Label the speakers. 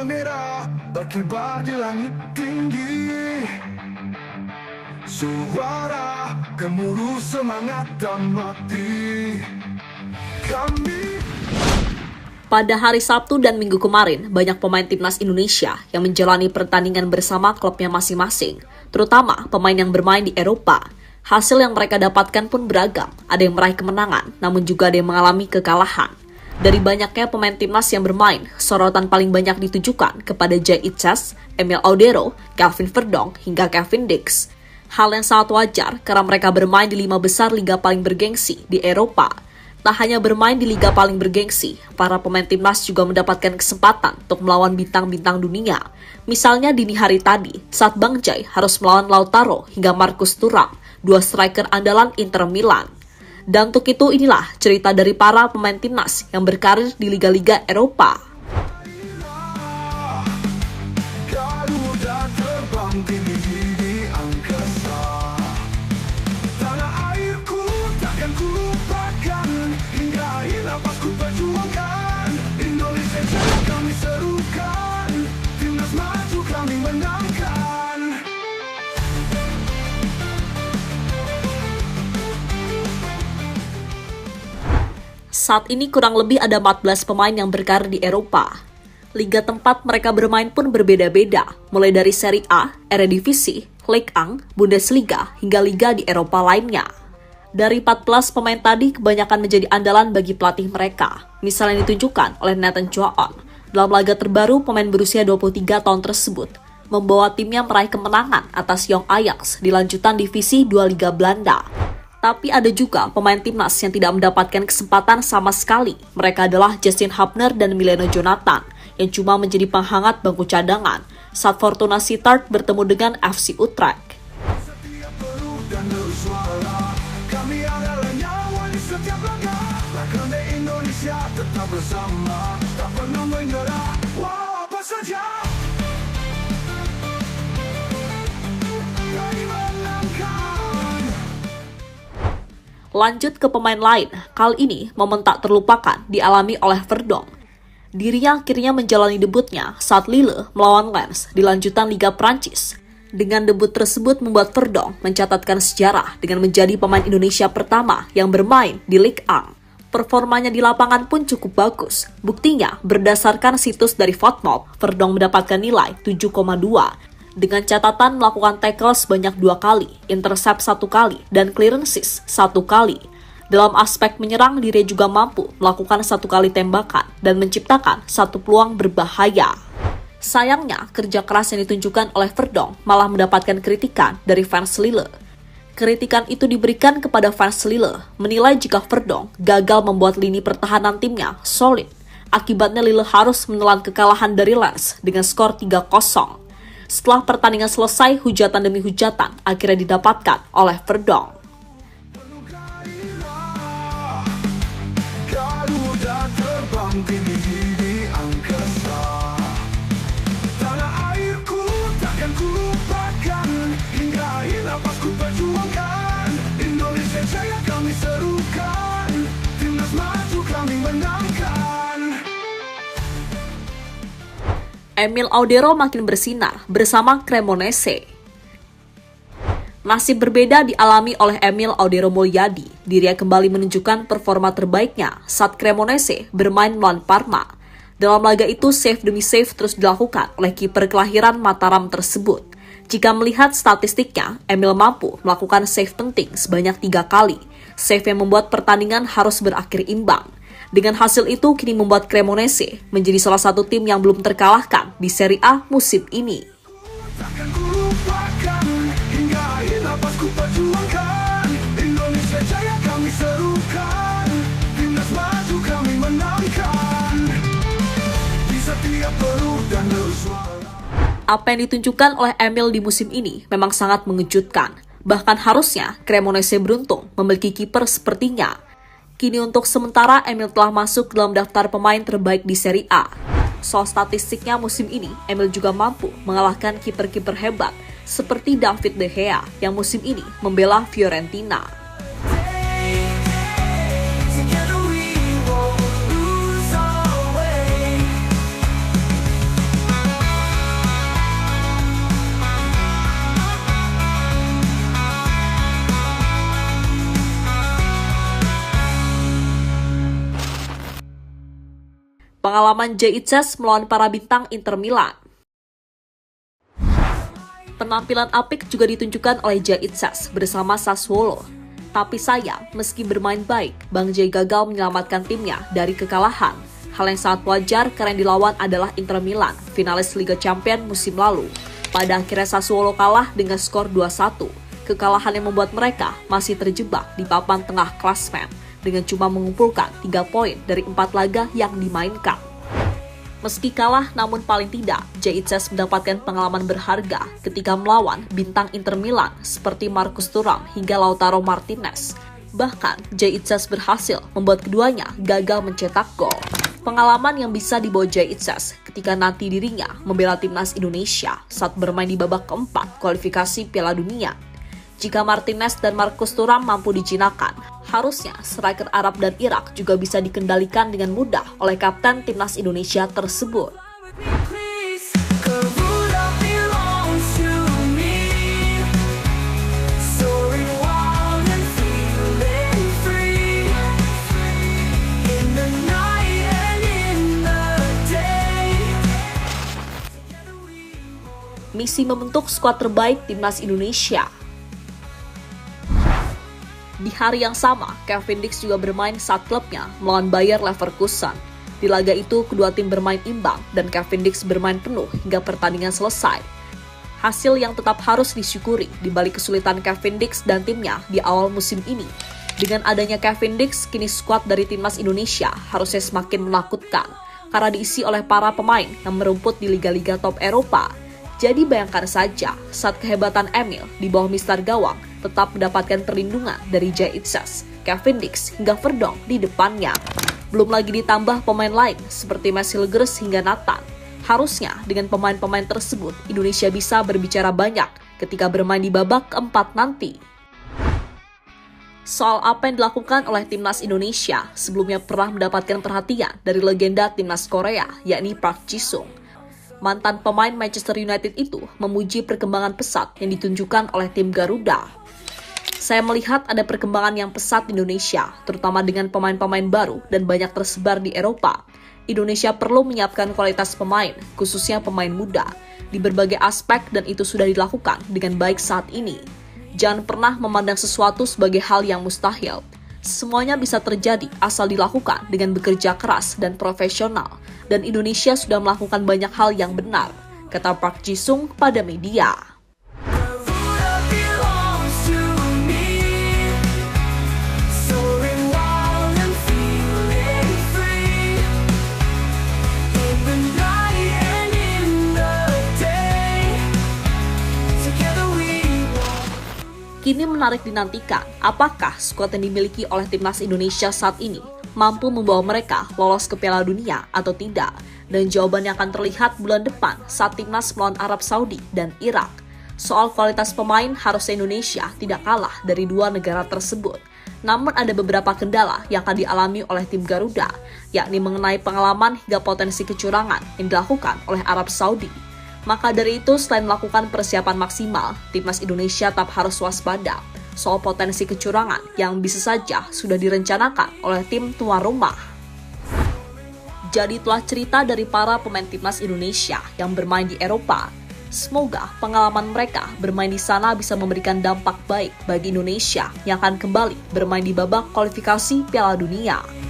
Speaker 1: bendera berkibar di langit tinggi. Suara gemuruh semangat dan mati.
Speaker 2: Pada hari Sabtu dan Minggu kemarin, banyak pemain timnas Indonesia yang menjalani pertandingan bersama klubnya masing-masing, terutama pemain yang bermain di Eropa. Hasil yang mereka dapatkan pun beragam, ada yang meraih kemenangan, namun juga ada yang mengalami kekalahan. Dari banyaknya pemain timnas yang bermain, sorotan paling banyak ditujukan kepada Jay Itzes, Emil Audero, Kelvin Verdonk, hingga Kevin Dix. Hal yang sangat wajar karena mereka bermain di 5 besar liga paling bergengsi di Eropa. Tak hanya bermain di liga paling bergengsi, para pemain timnas juga mendapatkan kesempatan untuk melawan bintang-bintang dunia. Misalnya dini hari tadi, saat Bang Jai harus melawan Lautaro hingga Marcus Thuram, 2 striker andalan Inter Milan. Dan untuk itu inilah cerita dari para pemain timnas yang berkarir di liga-liga Eropa. Saat ini kurang lebih ada 14 pemain yang berkarir di Eropa. Liga tempat mereka bermain pun berbeda-beda, mulai dari Serie A, Eredivisie, Ligue 1, Bundesliga, hingga liga di Eropa lainnya. Dari 14 pemain tadi, kebanyakan menjadi andalan bagi pelatih mereka, misalnya ditunjukkan oleh Nathan Chuaon. Dalam laga terbaru, pemain berusia 23 tahun tersebut membawa timnya meraih kemenangan atas Jong Ajax di lanjutan divisi 2 Liga Belanda. Tapi ada juga pemain timnas yang tidak mendapatkan kesempatan sama sekali. Mereka adalah Justin Hubner dan Mileno Jonathan, yang cuma menjadi penghangat bangku cadangan saat Fortuna Sittard bertemu dengan FC Utrecht. Lanjut ke pemain lain, kali ini momen tak terlupakan dialami oleh Verdonk. Dirinya akhirnya menjalani debutnya saat Lille melawan Lens di lanjutan Liga Prancis. Dengan debut tersebut membuat Verdonk mencatatkan sejarah dengan menjadi pemain Indonesia pertama yang bermain di Ligue 1. Performanya di lapangan pun cukup bagus. Buktinya, berdasarkan situs dari Fotmob, Verdonk mendapatkan nilai 7,2. Dengan catatan melakukan tackle sebanyak 2 kali, intercept 1 kali, dan clearances 1 kali. Dalam aspek menyerang, dirinya juga mampu melakukan 1 kali tembakan dan menciptakan 1 peluang berbahaya. Sayangnya, kerja keras yang ditunjukkan oleh Verdonk malah mendapatkan kritikan dari fans Lille. Kritikan itu diberikan kepada fans Lille, menilai jika Verdonk gagal membuat lini pertahanan timnya solid. Akibatnya Lille harus menelan kekalahan dari Lens dengan skor 3-0. Setelah pertandingan selesai, hujatan demi hujatan akhirnya didapatkan oleh Verdonk. Emil Audero makin bersinar bersama Cremonese. Nasib berbeda dialami oleh Emil Audero Mulyadi. Dirinya kembali menunjukkan performa terbaiknya saat Cremonese bermain melawan Parma. Dalam laga itu, save demi save terus dilakukan oleh kiper kelahiran Mataram tersebut. Jika melihat statistiknya, Emil mampu melakukan save penting sebanyak 3 kali. Save yang membuat pertandingan harus berakhir imbang. Dengan hasil itu, kini membuat Cremonese menjadi salah satu tim yang belum terkalahkan di Serie A musim ini. Apa yang ditunjukkan oleh Emil di musim ini memang sangat mengejutkan. Bahkan harusnya Cremonese beruntung memiliki kiper sepertinya. Kini untuk sementara Emil telah masuk dalam daftar pemain terbaik di Serie A. Soal statistiknya musim ini, Emil juga mampu mengalahkan kiper-kiper hebat seperti David De Gea yang musim ini membela Fiorentina. pengalaman Jay Itzes melawan para bintang Inter Milan. Penampilan apik juga ditunjukkan oleh Jay Itzes bersama Sassuolo. Tapi sayang, meski bermain baik, Bang Jay gagal menyelamatkan timnya dari kekalahan. Hal yang sangat wajar karena yang dilawan adalah Inter Milan, finalis Liga Champions musim lalu. Pada akhirnya Sassuolo kalah dengan skor 2-1. Kekalahan yang membuat mereka masih terjebak di papan tengah klasmen dengan cuma mengumpulkan 3 poin dari 4 laga yang dimainkan. Meski kalah, namun paling tidak, Jay Itzes mendapatkan pengalaman berharga ketika melawan bintang Inter Milan seperti Marcus Thuram hingga Lautaro Martinez. Bahkan, Jay Itzes berhasil membuat keduanya gagal mencetak gol. Pengalaman yang bisa dibawa Jay Itzes ketika nanti dirinya membela timnas Indonesia saat bermain di babak keempat kualifikasi Piala Dunia. Jika Martinez dan Marcus Thuram mampu dijinakan, harusnya striker Arab dan Irak juga bisa dikendalikan dengan mudah oleh kapten timnas Indonesia tersebut. Misi membentuk skuad terbaik timnas Indonesia. Di hari yang sama, Kevin Dix juga bermain saat klubnya melawan Bayer Leverkusen. Di laga itu, kedua tim bermain imbang dan Kevin Dix bermain penuh hingga pertandingan selesai. Hasil yang tetap harus disyukuri di balik kesulitan Kevin Dix dan timnya di awal musim ini. Dengan adanya Kevin Dix, kini skuad dari timnas Indonesia harusnya semakin menakutkan karena diisi oleh para pemain yang merumput di liga-liga top Eropa. Jadi bayangkan saja saat kehebatan Emil di bawah Mister Gawang tetap mendapatkan perlindungan dari Jay Itzes, Kevin Dix hingga Verdonk di depannya. Belum lagi ditambah pemain lain seperti Messi Legers hingga Nathan. Harusnya dengan pemain-pemain tersebut Indonesia bisa berbicara banyak ketika bermain di babak keempat nanti. Soal apa yang dilakukan oleh timnas Indonesia sebelumnya pernah mendapatkan perhatian dari legenda timnas Korea yakni Park Ji-sung. Mantan pemain Manchester United itu memuji perkembangan pesat yang ditunjukkan oleh tim Garuda. Saya melihat ada perkembangan yang pesat di Indonesia, terutama dengan pemain-pemain baru dan banyak tersebar di Eropa. Indonesia perlu menyiapkan kualitas pemain, khususnya pemain muda, di berbagai aspek dan itu sudah dilakukan dengan baik saat ini. Jangan pernah memandang sesuatu sebagai hal yang mustahil. Semuanya bisa terjadi asal dilakukan dengan bekerja keras dan profesional. Dan Indonesia sudah melakukan banyak hal yang benar, kata Park Ji-sung pada media. Kini menarik dinantikan, apakah skuad yang dimiliki oleh timnas Indonesia saat ini mampu membawa mereka lolos ke Piala Dunia atau tidak? Dan jawabannya akan terlihat bulan depan saat timnas melawan Arab Saudi dan Irak. Soal kualitas pemain, harusnya Indonesia tidak kalah dari dua negara tersebut. Namun ada beberapa kendala yang akan dialami oleh tim Garuda, yakni mengenai pengalaman hingga potensi kecurangan yang dilakukan oleh Arab Saudi. Maka dari itu, selain melakukan persiapan maksimal, timnas Indonesia tetap harus waspada soal potensi kecurangan yang bisa saja sudah direncanakan oleh tim tuan rumah. Jadi itulah cerita dari para pemain timnas Indonesia yang bermain di Eropa. Semoga pengalaman mereka bermain di sana bisa memberikan dampak baik bagi Indonesia yang akan kembali bermain di babak kualifikasi Piala Dunia.